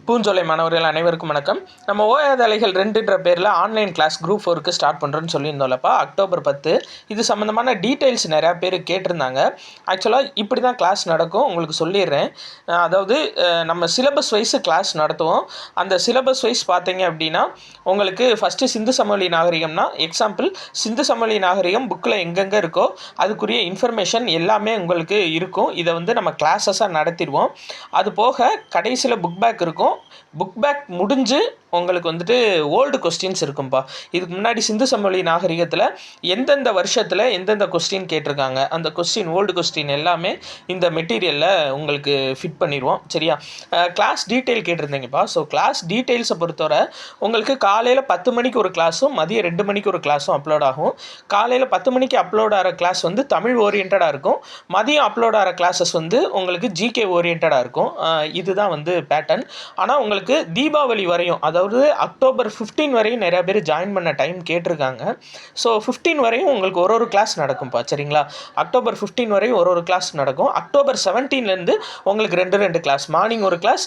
பூஞ்சோலை மாணவர்கள் அனைவருக்கும் வணக்கம். நம்ம ஓயாத அலைகள் 2ன்ற பேரில் ஆன்லைன் கிளாஸ் குரூப் 4க்கு ஸ்டார்ட் பண்ணுறோன்னு சொல்லியிருந்தோம்லப்பா. அக்டோபர் 10 இது சம்மந்தமான டீட்டெயில்ஸ் நிறையா பேர் கேட்டிருந்தாங்க. ஆக்சுவலாக இப்படி தான் கிளாஸ் நடக்கும், உங்களுக்கு சொல்லிடுறேன். அதாவது நம்ம சிலபஸ் வைஸ் கிளாஸ் நடத்துவோம். அந்த சிலபஸ் வைஸ் பார்த்தீங்க அப்படின்னா உங்களுக்கு ஃபஸ்ட்டு சிந்து சமவெளி நாகரிகம்னா எக்ஸாம்பிள் சிந்து சமவெளி நாகரிகம் புக்கில் எங்கெங்கே இருக்கோ அதுக்குரிய இன்ஃபர்மேஷன் எல்லாமே உங்களுக்கு இருக்கும். இதை வந்து நம்ம கிளாஸஸாக நடத்திடுவோம். அது போக கடைசியில் புக் பேக் இருக்கும். புக் பேக் முடிஞ்சு உங்களுக்கு வந்துட்டு ஓல்டு கொஸ்டின்ஸ் இருக்கும்பா. இதுக்கு முன்னாடி சிந்து சமவெளி நாகரிகத்தில் எந்தெந்த வருஷத்தில் எந்தெந்த கொஸ்டின் கேட்டிருக்காங்க அந்த கொஸ்டின் ஓல்டு கொஸ்டின் எல்லாமே இந்த மெட்டீரியலில் உங்களுக்கு ஃபிட் பண்ணிடுவோம். சரியா? கிளாஸ் டீட்டெயில் கேட்டிருந்தீங்கப்பா. ஸோ கிளாஸ் டீட்டெயில்ஸை பொறுத்தவரை உங்களுக்கு காலையில் 10 மணிக்கு ஒரு கிளாஸும் மதியம் 2 மணிக்கு ஒரு கிளாஸும் அப்லோட் ஆகும். காலையில் 10 மணிக்கு அப்லோட் ஆகிற கிளாஸ் வந்து தமிழ் ஓரியன்டாக இருக்கும். மதியம் அப்லோட் ஆகிற கிளாஸஸ் வந்து உங்களுக்கு ஜிகே ஓரியன்டாக இருக்கும். இதுதான் வந்து பேட்டர்ன். ஆனால் உங்களுக்கு தீபாவளி வரையும், அதாவது அக்டோபர் 15 வரையும் நிறையா பேர் ஜாயின் பண்ண டைம் கேட்டிருக்காங்க. ஸோ 15 வரையும் உங்களுக்கு ஒரு கிளாஸ் நடக்கும்ப்பா. சரிங்களா? அக்டோபர் 15 வரையும் ஒரு கிளாஸ் நடக்கும். அக்டோபர் 17லேருந்து உங்களுக்கு 2 கிளாஸ், மார்னிங் ஒரு கிளாஸ்,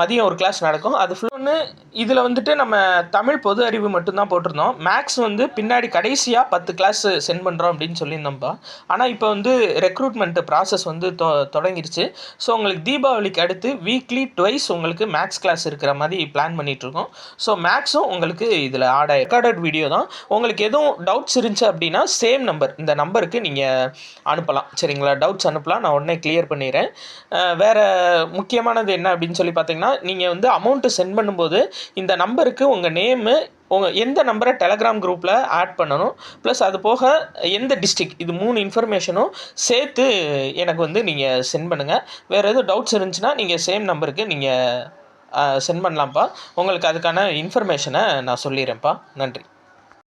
மதியம் ஒரு கிளாஸ் நடக்கும். அது ஃபுல்லு இதில் வந்துட்டு நம்ம தமிழ் பொது அறிவு மட்டும்தான் போட்டிருந்தோம். மேக்ஸ் வந்து பின்னாடி கடைசியாக 10 கிளாஸ் சென்ட் பண்ணுறோம் அப்படின்னு சொல்லியிருந்தோம்ப்பா. ஆனால் இப்போ வந்து ரெக்ரூட்மெண்ட் ப்ராசஸ் வந்து தொடங்கிருச்சு. ஸோ உங்களுக்கு தீபாவளிக்கு அடுத்து வீக்லி ட்வைஸ் உங்களுக்கு மேக்ஸ் கிளாஸ் இருக்கிற மாதிரி பிளான் பண்ணிகிட்ருக்கோம். ஸோ மேக்ஸும் உங்களுக்கு இதில் ஆட் ஆகி ரெக்கார்டட் வீடியோ தான். உங்களுக்கு எதுவும் டவுட்ஸ் இருந்துச்சு அப்படின்னா சேம் நம்பர், இந்த நம்பருக்கு நீங்கள் அனுப்பலாம். சரிங்களா? டவுட்ஸ் அனுப்பலாம், நான் உடனே கிளியர் பண்ணிடுறேன். வேறு முக்கியமானது என்ன அப்படின்னு சொல்லி பார்த்தீங்கன்னா, நீங்கள் வந்து அமௌண்ட்டு சென்ட் பண்ணும்போது இந்த நம்பருக்கு உங்கள் நேமு, எந்த நம்பரை டெலகிராம் குரூப்பில் ஆட் பண்ணணும், ப்ளஸ் அது போக எந்த டிஸ்ட்ரிக், இது 3 இன்ஃபர்மேஷனும் சேர்த்து எனக்கு வந்து நீங்கள் சென்ட் பண்ணுங்கள். வேறு எதுவும் டவுட்ஸ் இருந்துச்சுன்னா நீங்கள் சேம் நம்பருக்கு நீங்கள் சென்ட் பண்ணலாம்ப்பா. உங்களுக்கு அதுக்கான இன்ஃபர்மேஷனை நான் சொல்லிடுறேன்ப்பா. நன்றி.